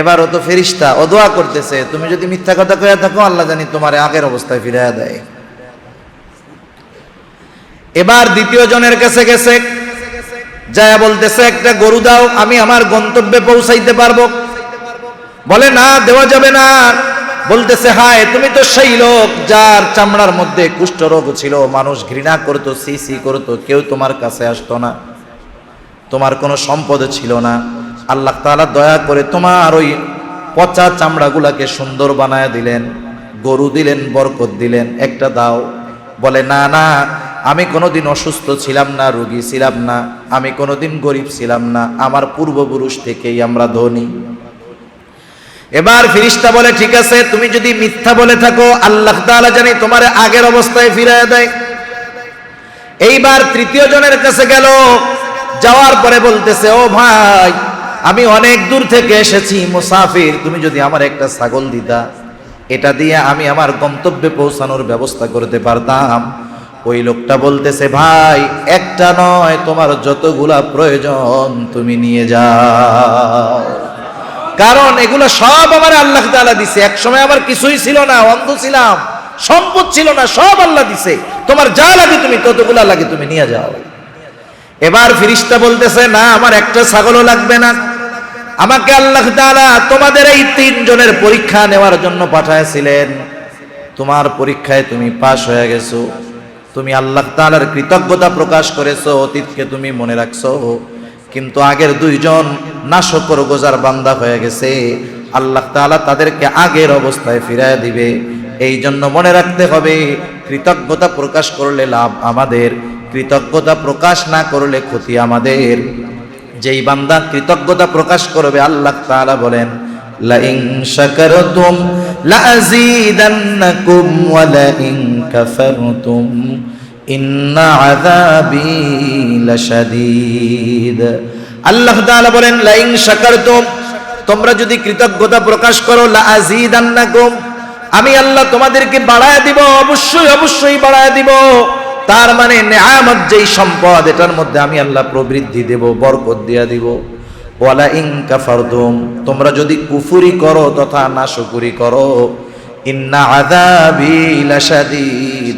এবারও তো ফেরেশতা ও দোয়া করতেছে, তুমি যদি মিথ্যা কথা কইয়া থাকো, আল্লাহ জানি তোমার আগের অবস্থায় ফিরাইয়া দেয়। এবার দ্বিতীয় জনের কাছে গেছে, যায় বলতেছে একটা গরু দাও, আমি আমার গন্তব্যে পৌঁছাইতে পারবো। বলে না, দেওয়া যাবে না। বলতেছে হায়, তুমি তো সেই লোক যার চামড়ার মধ্যে কুষ্ঠরোগ ছিল, মানুষ ঘৃণা করতো, সি সি করতো, কেউ তোমার কাছে আসতো না, তোমার কোনো সম্পদ ছিল না। আল্লাহ তাআলা দয়া করে তোমার ওই পচা চামড়াগুলাকে সুন্দর বানায় দিলেন, গরু দিলেন, বরকত দিলেন, একটা দাও। বলে না না, আমি কোনোদিন অসুস্থ ছিলাম না, রোগী ছিলাম না, আমি কোনোদিন গরিব ছিলাম না, আমার পূর্বপুরুষ থেকেই আমরা ধনী। এবার ফেরেশতা বলে ঠিক আছে, তুমি যদি মিথ্যা বলে থাকো আল্লাহ তাআলা জানি তোমার আগের অবস্থায় ফিরিয়ে দেয়। এইবার তৃতীয় জনের কাছে গেল, যাওয়ার পরে বলতেছে ও ভাই, আমি অনেক দূর থেকে এসেছি, মুসাফির, তুমি যদি আমার একটা ছাগল দিতা, এটা দিয়ে আমি আমার গন্তব্যে পৌঁছানোর ব্যবস্থা করতে পারতাম। ওই লোকটা বলতেছে ভাই, একটা নয়, তোমার যতগুলা প্রয়োজন তুমি নিয়ে যাও, কারণ এগুলো সব আমার আল্লাহ তাআলা দিছে। এক সময় আমার কিছুই ছিল না, অন্ধ ছিলাম, সম্পদ ছিল না, সব আল্লাহ দিছে, তোমার যা লাগে তুমি ততগুলা লাগে তুমি নিয়ে যাও। এবার ফেরেশতা বলতেছে না, আমার একটা ছাগলও লাগবে না, আমাকে আল্লাহ তাআলা তোমাদের এই তিনজনের পরীক্ষা নেওয়ার জন্য পাঠাইছিলেন, তোমার পরীক্ষায় তুমি পাশ হয়ে গেছো, তুমি আল্লাহ তাআলার কৃতজ্ঞতা প্রকাশ করেছো, অতীতকে তুমি মনে রাখছো, কিন্তু আগের দুইজন নাশকর গোজার বান্দা হয়ে গেছে, আল্লাহ তাআলা তাদেরকে আগের অবস্থায় ফিরিয়ে দিবে। এই জন্য মনে রাখতে হবে, কৃতজ্ঞতা প্রকাশ করলে লাভ আমাদের, কৃতজ্ঞতা প্রকাশ না করলে ক্ষতি আমাদের। যেই বান্দা কৃতজ্ঞতা প্রকাশ করবে আল্লাহ তাআলা বলেন লাইন শাকারতুম লাযীদান্নাকুম ওয়া লাইন কাফারতুম ইন্না আযাবি লাশাদীদ। আল্লাহ তাআলা বলেন লাইন শাকারতুম, তোমরা যদি কৃতজ্ঞতা প্রকাশ করো, লাযীদান্নাকুম, আমি আল্লাহ তোমাদেরকে বাড়ায় দিব, অবশ্যই অবশ্যই বাড়ায় দিব। তার মানে নেয়ামত যেই সম্পদ, এটার মধ্যে আমি আল্লাহ প্রবৃদ্ধি দেব, বরকত দিয়া দিব। ওয়ালা ইন কাফারতুম, তোমরা যদি কুফরি করো তথা নাশকরি করো, ইন্না আযাবি লাশাদীদ,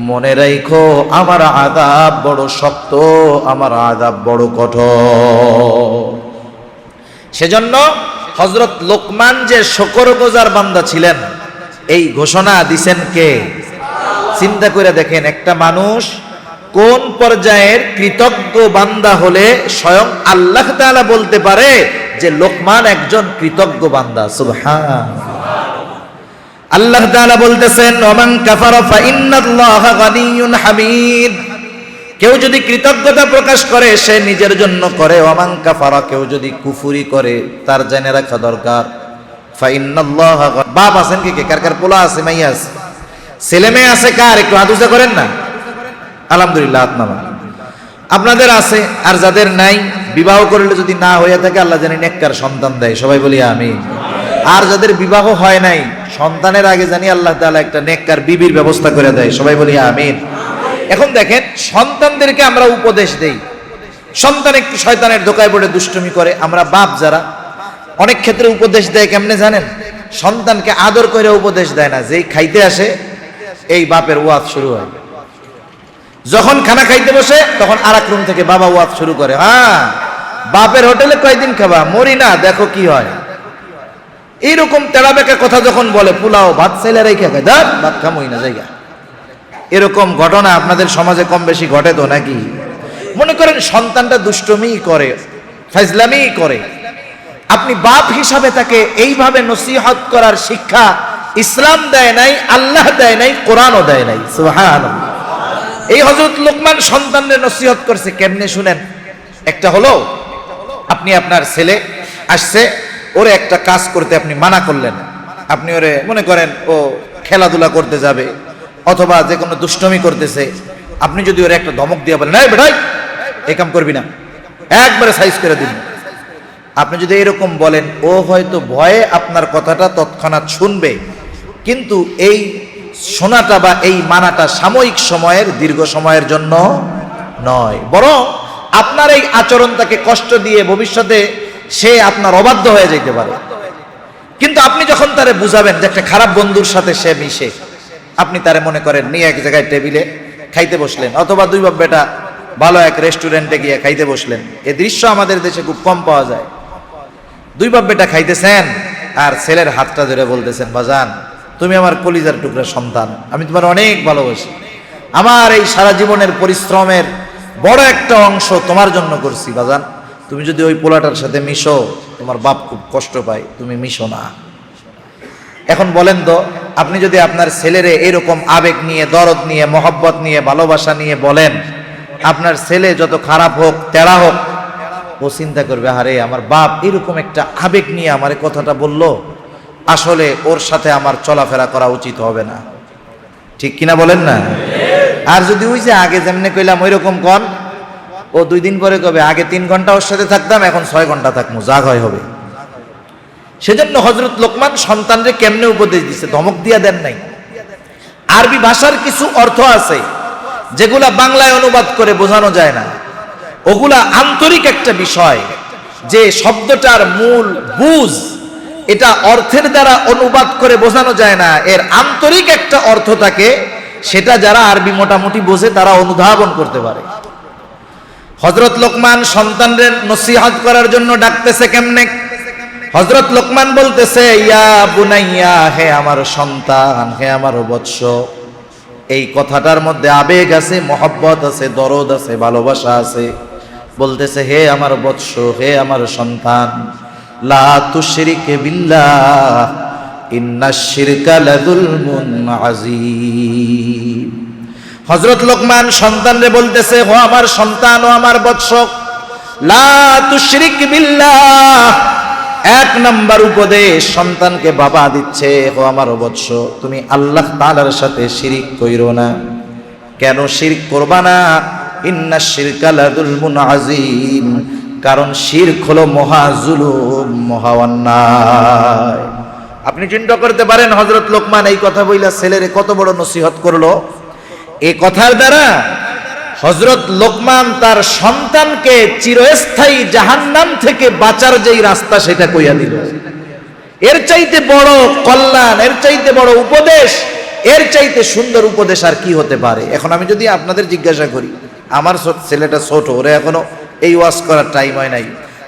মনে রাখো আমার আযাব বড় শক্ত, আমার আযাব বড় কঠোর। সেজন্য হযরত লোকমান যে শুকরগুজার বান্দা ছিলেন, এই ঘোষণা দিছেন কে? চিন্তা করে দেখেন, একটা মানুষ কোন পর্যায়ের কৃতজ্ঞ বান্দা হলে স্বয়ং আল্লাহ তাআলা বলতে পারে যে লোকমান একজন কৃতজ্ঞ বান্দা। সুবহানাল্লাহ। আল্লাহ তাআলা বলতেছেন ওমান কাফারা ফা ইন্নাল্লাহা গানিয়্যুন হামিদ, কেউ যদি কৃতজ্ঞতা প্রকাশ করে সে নিজের জন্য করে, ওমান কাফারা, কেউ যদি কুফরি করে তার জেনে রাখা দরকার ফা ইন্নাল্লাহা। বাপ আছেন কি? কার কার পোলা আছে, মাইয়া আছে, ছেলে মেয়ে আছে? কার একটু হাত উঁচা করেন না। আলহামদুলিল্লাহ, আপনাদের আছে। আর যাদের নাই, বিবাহ করলে যদি না হয়ে থাকে আল্লাহ জানি নেককার সন্তান দেয়, সবাই বলি আমিন। আর যাদের বিবাহ হয় নাই, সন্তানের আগে জানি আল্লাহ তাআলা একটা নেককার বিবির ব্যবস্থা করে দেয়, সবাই বলি আমিন। এখন দেখেন, সন্তানদেরকে আমরা উপদেশ দেই, সন্তান একটু শয়তানের ধোকায় পড়ে দুষ্টুমি করে, আমরা বাপ যারা অনেক ক্ষেত্রে উপদেশ দেয় কেমনে জানেন? সন্তানকে আদর করে উপদেশ দেয় না, যেই খাইতে আসে এই বাপের ওয়াজ শুরু হয়, যখন খানা খাইতে বসে তখন আরেক রুম থেকে বাবা ওয়াজ শুরু করে, হ্যাঁ বাপের হোটেলে কয়দিন খাবা, মরি না, দেখো কি হয়। এইরকম তেড়া বেঁকা কথা যখন বলে, পোলাও ভাত চাইলে রেখে খায়, ধর ভাত খামই না জায়গা। এরকম ঘটনা আপনাদের সমাজে কম বেশি ঘটে তো নাকি? মনে করেন সন্তানটা দুষ্টমি করে, ফাজলামি করে, আপনি বাপ হিসাবে তাকে এইভাবে নসিহত করার শিক্ষা ইসলাম দেয় নাই, আল্লাহ দেয় নাই, কোরআনও দেয় নাই। সুবহানাল্লাহ। এই হযরত লোকমান সন্তানদের নসিহত করছে কেমনে শুনেন। একটা হলো, আপনি আপনার ছেলে আসছে, ওরে একটা কাজ করতে আপনি মানা করলেন, আপনি ওরে মনে করেন ও খেলাধুলা করতে যাবে অথবা যে কোনো দুষ্টমি করতেছে, আপনি যদি ওরে একটা ধমক দিয়ে বলেন, এই বেটাই এই কাম করবি না, একবারে সাইজ করে দিন, আপনি যদি এরকম বলেন, ও হয়তো ভয়ে আপনার কথাটা তৎক্ষণাৎ শুনবে, কিন্তু এই শোনাটা বা এই মানাটা সাময়িক সময়ের, দীর্ঘ সময়ের জন্য নয়, বরং আপনার এই আচরণ তাকে কষ্ট দিয়ে ভবিষ্যতে সে আপনার অবাধ্য হয়ে যেতে পারে। কিন্তু আপনি যখন তারে বুঝাবেন যে একটা খারাপ বন্ধুর সাথে সে মিশে, আপনি তারে মনে করেন নিয়ে এক জায়গায় টেবিলে খাইতে বসলেন, অথবা দুই বাপ বেটা ভালো এক রেস্টুরেন্টে গিয়ে খাইতে বসলেন। এ দৃশ্য আমাদের দেশে খুব কম পাওয়া যায়। দুই বাপ বেটা খাইতেছেন আর ছেলের হাতটা ধরে বলতেছেন, বাজান তুমি আমার কলিজার টুকরা সন্তান, আমি তোমার অনেক ভালোবাসি, আমার এই সারা জীবনের পরিশ্রমের বড় একটা অংশ তোমার জন্য করছি, বাজান তুমি যদি ওই পোলাটার সাথে মিশো তোমার বাপ খুব কষ্ট পায়, তুমি মিশো না। এখন বলেন তো, আপনি যদি আপনার ছেলেরে এরকম আবেগ নিয়ে, দরদ নিয়ে, মহব্বত নিয়ে, ভালোবাসা নিয়ে বলেন, আপনার ছেলে যত খারাপ হোক, তেড়া হোক, ও চিন্তা করবে, আরে আমার বাপ এরকম একটা আবেগ নিয়ে আমার কথাটা বললো, আসলে ওর সাথে আমার চলাফেরা করা উচিত হবে না। ঠিক কিনা বলেন না? আর যদি ওই যে আগে যেমনে কইলাম ওই রকম কন, ও 2 দিন পরে কবে, আগে 3 ঘন্টা ওর সাথে থাকতাম, এখন 6 ঘন্টা থাকবো, যা হয় হবে। সেজন্য হযরত লোকমান সন্তানরে কেমনে উপদেশ দিচ্ছে, ধমক দিয়া দেন নাই। আরবি ভাষার কিছু অর্থ আছে যেগুলা বাংলায় অনুবাদ করে বোঝানো যায় না, ওগুলা আন্তরিক একটা বিষয়, যে শব্দটার মূল বুঝ এটা অর্থের দ্বারা অনুবাদ করে বোঝানো যায় না, এর আন্তরিক একটা অর্থ থাকে, সেটা যারা আরবি মোটামুটি বোঝে তারা অনুধাবন করতে পারে। হযরত লোকমান সন্তানদের নসিহত করার জন্য ডাকতেছে কেমনে? হযরত লোকমান বলতেছে, ইয়া বুনাইয়া, হে আমার সন্তান, হে আমার বৎস। এই কথাটার মধ্যে আবেগ আছে, মহব্বত আছে, দরদ আছে, ভালোবাসা আছে। বলতেছে, হে আমার বৎস, হে আমার সন্তান, লা তুশরিক বিল্লাহ ইন্নাশ শিরকা লাযুলমুন আযীম। হযরত লোকমান সন্তানরে বলতেছে, ও আমার সন্তান, ও আমার বৎস, লা তুশরিক বিল্লাহ। 1 নাম্বার উপদেশ সন্তানকে বাবা দিচ্ছে, ও আমার বৎস, তুমি আল্লাহ তাআলার সাথে শিরক কইরো না। কেন শিরক করবা না? ইন্নাশ শিরকা লাযুলমুন আযীম, কারণ শিরক হলো মহা জুলুম, মহা অন্যায়। আপনি চিন্তা করতে পারেন হযরত লোকমান এই কথা বইলা ছেলেরে কত বড় নসিহত করলো। এই কথার দ্বারা হযরত লোকমান তার সন্তানকে চিরস্থায়ী জাহান্নাম থেকে বাঁচার যেই রাস্তা সেটা কইয়া দিল। এর চাইতে বড় কল্যাণ, এর চাইতে বড় উপদেশ, এর চাইতে সুন্দর উপদেশ আর কি হতে পারে? এখন আমি যদি আপনাদের জিজ্ঞাসা করি, আমার ছেলেটা ছোট, ওরা এখনো এই ওয়াজ করার টাইম হয় নাই,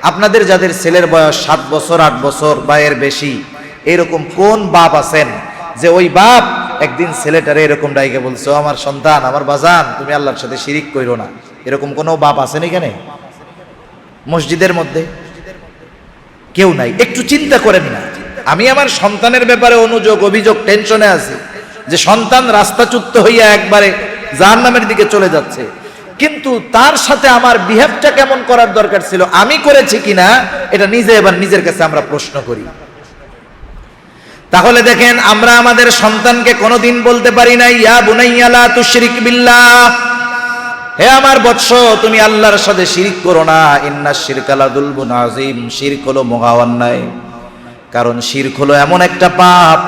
আপনাদের যাদের ছেলের বয়স 7 বছর 8 বছর বা এর বেশি, এরকম কোন বাপ আছেন যে ওই বাপ একদিন ছেলেটারে এরকম ডাইকে বলছো, আমার সন্তান, আমার বাজান, তুমি আল্লাহর সাথে শিরিক কইরো না? এরকম কোনো বাপ আছেন এখানে মসজিদের মধ্যে? কেউ নাই। একটু চিন্তা করেন না, আমি আমার সন্তানের ব্যাপারে অনুযোগ, অভিযোগ, টেনশনে আছি যে সন্তান রাস্তাচ্যুত হইয়া একবারে জাহান্নামের দিকে চলে যাচ্ছে, কিন্তু তার সাথে আমার বিহেভটা কেমন করার দরকার ছিল, আমি করেছি কিনা এটা নিজে এবার নিজের কাছে আমরা প্রশ্ন করি। তাহলে দেখেন, আমরা আমাদের সন্তানকে কোনোদিন বলতে পারি না, ইয়া বুনাইয়া লা তুশরিক বিল্লাহ, হে আমার বৎস, তুমি আল্লাহর সাথে শিরক করো না। ইন্নাশ শিরকা লাযুলমুন আযীম, শিরক হলো মহা অন্যায়। কারণ শিরক হলো এমন একটা পাপ,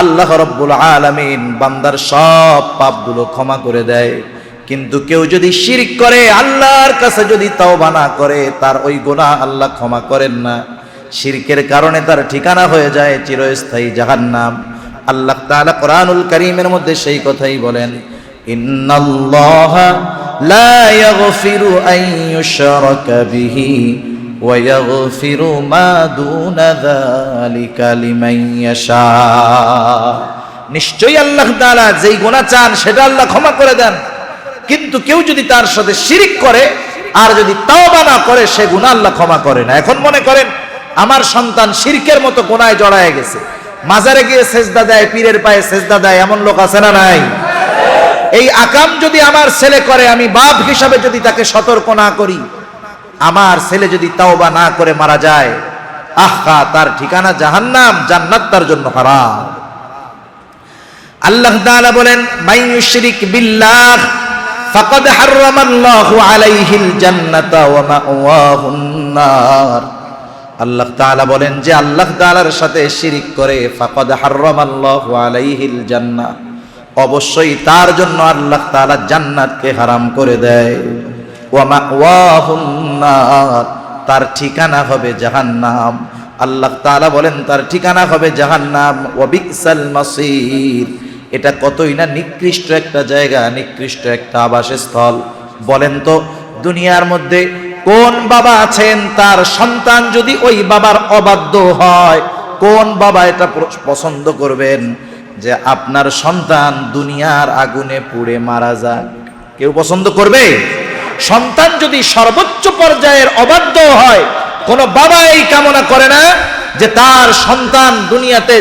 আল্লাহ রাব্বুল আলামিন বান্দার সব পাপগুলো ক্ষমা করে দেয়, কিন্তু কেউ যদি শিরক করে, আল্লাহর কাছে যদি তাওবা না করে, তার ওই গুনাহ আল্লাহ ক্ষমা করেন না। শিরকের কারণে তার ঠিকানা হয়ে যায় চিরস্থায়ী জাহান্নাম। আল্লাহ তাআলা কোরআনুল কারীমের মধ্যে সেই কথাই বলেন, ইন্নাল্লাহা লা ইয়াগফিরু আন ইউশরাকা বিহি ওয়া ইয়াগফিরু মা দুনা যালিকা লিমান ইয়াশা। নিশ্চয়ই আল্লাহ তাআলা যেই গুনাহ চান সেটা আল্লাহ ক্ষমা করে দেন, কিন্তু কেউ যদি তার সাথে শিরক করে আর যদি তাওবা না করে, সে গুনাহ আল্লাহ ক্ষমা করে না। এখন মনে করেন আমার সন্তান শিরকের মতো গুনাহে জড়ায় গেছে, মাজারে গিয়ে সেজদা দেয়, পীরের পায়ে সেজদা দেয়, এমন লোক আছে না নাই? এই আকাম যদি আমার ছেলে করে, আমি বাপ হিসাবে যদি তাকে সতর্ক না করি, আমার ছেলে যদি তাওবা না করে মারা যায়, আহা, তার ঠিকানা জাহান্নাম, জান্নাত তার জন্য হারাম। আল্লাহ তাআলা বলেন, মান ইউশরিক বিল্লাহ ফাকাদ হারামাল্লাহু আলাইহিল জান্নাতা ওয়া মাওয়াহুন নার। আল্লাহ তাআলা বলেন যে আল্লাহ তাআলার সাথে শিরক করে, ফাকাদ হারামাল্লাহু আলাইহিল জান্নাহ, অবশ্যই তার জন্য আল্লাহ তাআলা জান্নাতকে হারাম করে দেয়। ওয়া মাওয়াহুন নার, তার ঠিকানা হবে জাহান্নাম। আল্লাহ তাআলা বলেন তার ঠিকানা হবে জাহান্নাম। ওয়া বিসাল মাসির, এটা কতই না নিকৃষ্ট একটা জায়গা, নিকৃষ্ট একটা আবাসস্থল। বলেন তো, দুনিয়ার মধ্যে কোন বাবা আছেন তার সন্তান যদি ওই বাবার অবাধ্য হয়, কোন বাবা এটা পছন্দ করবেন যে আপনার সন্তান দুনিয়ার আগুনে পুড়ে মারা যাক? কেউ পছন্দ করবে? সন্তান যদি সর্বোচ্চ পর্যায়ের অবাধ্য হয়, কোন বাবা এই কামনা করে না যে তার সন্তান দুনিয়াতে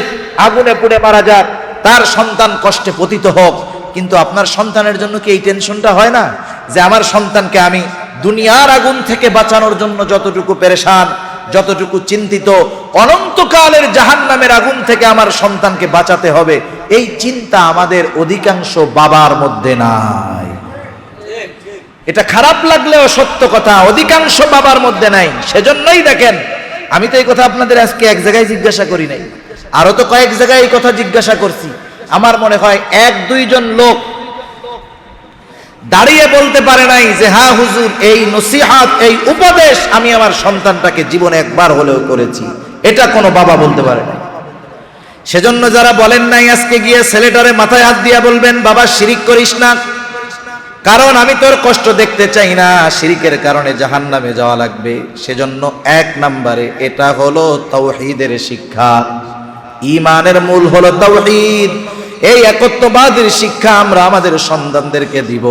আগুনে পুড়ে মারা যাক, তার সন্তান কষ্টে পতিত হোক। কিন্তু আপনার সন্তানের জন্য কি এই টেনশনটা হয় না যে আমার সন্তানকে আমি দুনিয়ার আগুন থেকে বাঁচানোর জন্য যতটুকু পেরেশান, যতটুকু চিন্তিত, অনন্তকালের জাহান্নামের আগুন থেকে আমার সন্তানকে বাঁচাতে হবে, এই চিন্তা আমাদের অধিকাংশ বাবার মধ্যে নাই। এটা খারাপ লাগলেও সত্য কথা, অধিকাংশ বাবার মধ্যে নাই। সেজন্যই দেখেন, আমি তো এই কথা আপনাদের আজকে এক জায়গায় জিজ্ঞাসা করি নাই, আরো তো কয়েক জায়গায় এই কথা জিজ্ঞাসা করছি। আমার মনে হয় 1-2 জন লোক দাঁড়িয়ে বলতে পারে নাই যে হ্যাঁ হুজুর, এই নসিহত, এই উপদেশ আমি আমার সন্তানটাকে জীবনে একবার হলেও করেছি। এটা কোনো বাবা বলতে পারে না। সেজন্য যারা বলেন নাই, আজকে গিয়ে ছেলেটারে মাথায় হাত দিয়া বলবেন, বাবা শিরিক করিস না, কারণ আমি তোর কষ্ট দেখতে চাই না, শিরিকের কারণে জাহান্নামে যাওয়া লাগবে। সেজন্য 1 নম্বরে এটা হলো তাওহীদের শিক্ষা। ঈমানের মূল হলো তাওহীদ। এই একত্ববাদের শিক্ষা আমরা আমাদের সন্তানদেরকে দিব।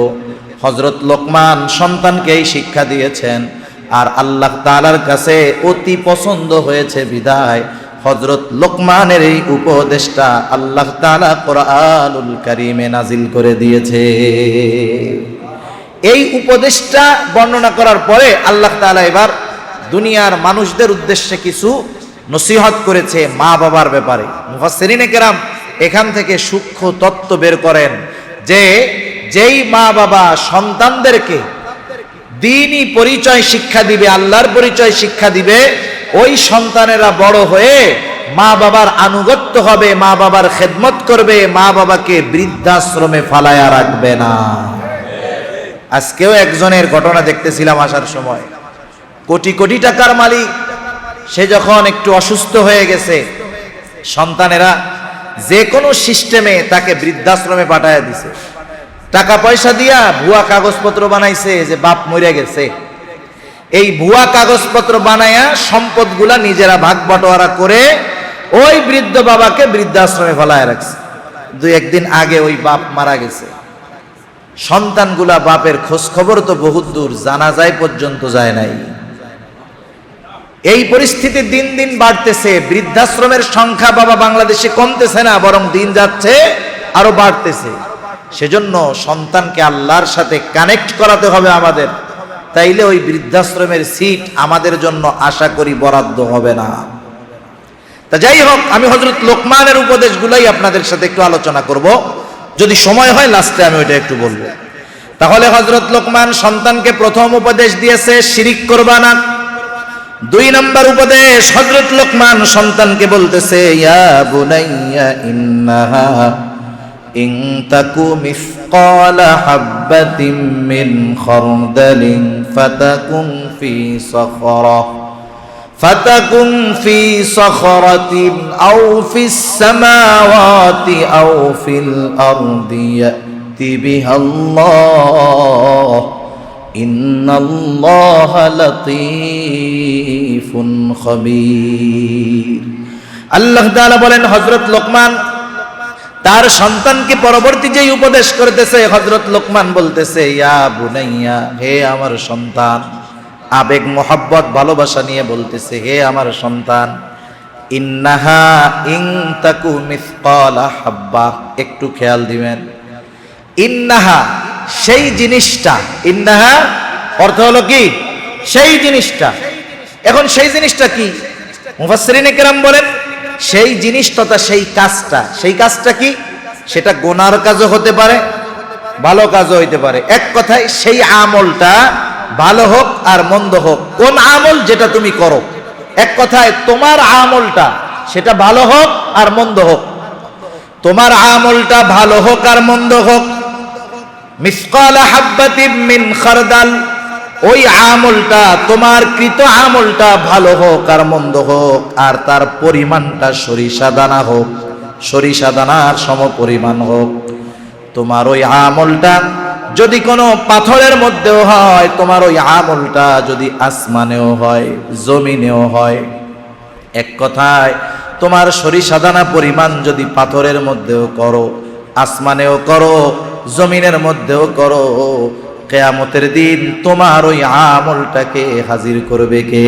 হযরত লোকমান সন্তানকে এই শিক্ষা দিয়েছেন, আর আল্লাহ তাআলার কাছে অতি পছন্দ হয়েছে বিদায় হযরত লোকমানের এই উপদেশটা আল্লাহ তাআলা কোরআনুল কারীমে নাজিল করে দিয়েছে। এই উপদেশটা বর্ণনা করার পরে আল্লাহ তাআলা এবার দুনিয়ার মানুষদের উদ্দেশ্যে কিছু নসিহত করেছে মা বাবার ব্যাপারে। মুফাসসিরিনে কেরাম এখান থেকে সূক্ষ্ম তত্ত্ব বের করেন যে যেই মা বাবা সন্তানদেরকে দ্বীনি পরিচয় শিক্ষা দিবে, আল্লাহর পরিচয় শিক্ষা দিবে, ওই সন্তানেরা বড় হয়ে মা বাবার আনুগত্য হবে, মা বাবার খেদমত করবে, মা বাবাকে বৃদ্ধাশ্রমে ফালায়া রাখবে না। আজকেও একজনের ঘটনা দেখতেছিলাম আসার সময়, কোটি কোটি টাকার মালিক, সে যখন একটু অসুস্থ হয়ে গেছে, সন্তানেরা যে কোনো সিস্টেমে তাকে বৃদ্ধাশ্রমে পাঠায় দিছে। টাকা পয়সা দিয়া ভুয়া কাগজপত্র বানাইছে যে বাপ মরে গেছে। এই ভুয়া কাগজপত্র বানায়া সম্পদগুলা নিজেরা ভাগ বটোয়ারা করে ওই বৃদ্ধ বাবাকে বৃদ্ধাশ্রমে ফেলায় রাখছে। 2-1 দিন আগে ওই বাপ মারা গেছে। সন্তানগুলা বাপের খোঁজ খবর তো বহুত দূর, জানাজায় পর্যন্ত যায় নাই। এই পরিস্থিতি দিন দিন বাড়তেছে। বৃদ্ধাশ্রমের সংখ্যা বাবা বাংলাদেশে কমতেছে না, বরং দিন যাচ্ছে আরো বাড়তেছে। সেজন্য সন্তানকে আল্লাহর সাথে কানেক্ট করাতে হবে আমাদের, তাইলে ওই বৃদ্ধাশ্রমের সিট আমাদের জন্য আশা করি বরাদ্দ হবে না। তা যাই হোক, আমি হযরত লোকমানের উপদেশগুলাই আপনাদের সাথে একটু আলোচনা করব, যদি সময় হয় লাস্টে আমি ওইটা একটু বলবো। তাহলে হযরত লোকমান সন্তানকে প্রথম উপদেশ দিয়েছে শিরিক করবা না। 2 নম্বর উপদেশ হযরত লোকমান সন্তানকে বলতেছে, ইয়া বুনাইয়া ইন্নাহা ইন তাকু মিসকালা হাববাতিন মিন খারদালিন ফাতাকুন ফি সখরাতিন আও ফিস সামাওয়াতি আও ফিল আরদি ইয়াতি বিহাল্লাহ ইন্নাল্লাহা লাতীফুন খাবীর। আল্লাহ তাআলা বলেন, হযরত লোকমান তার সন্তানকে পরবর্তী যেই উপদেশ করতেছে, হযরত লোকমান বলতেছে, ইয়া বুনাইয়া, হে আমার সন্তান, আবেগ মোহাব্বত ভালোবাসা নিয়ে বলতেছে, হে আমার সন্তান, ইন্নাহা ইন তাকু মিসকালা হাব্বা, একটু খেয়াল দিবেন, ইন্নাহা সেই জিনিসটা, ইন্নাহা অর্থ হলো কি সেই জিনিসটা। এখন সেই জিনিসটা কি? মুফাসসিরিনে কেরাম বলেন, সেই জিনিস তথা সেই কাজটা কি? সেটা গুনার কাজও হতে পারে, ভালো কাজও হইতে পারে। এক কথায় সেই আমলটা ভালো হোক আর মন্দ হোক, কোন আমল যেটা তুমি করো, এক কথায় তোমার আমলটা সেটা ভালো হোক আর মন্দ হোক, তোমার আমলটা ভালো হোক আর মন্দ হোক, মিসকালা হাব্বাতিন মিন খারদাল, ওই আমলটা তোমার কৃত আমলটা ভালো হোক আর মন্দ হোক, আর তার পরিমাণটা সরিষা দানা হোক, সরিষা দানার সম পরিমাণ হোক, তোমার ওই আমলটা যদি কোনো পাথরের মধ্যেও হয়, তোমার ওই আমলটা যদি আসমানেও হয়, জমিনেও হয়, এক কথায় তোমার সরিষা দানা পরিমাণ যদি পাথরের মধ্যেও করো, আসমানেও করো, জমিনের মধ্যেও করো, কিয়ামতের দিন তোমার ওই আমলটাকে হাজির করবে কে?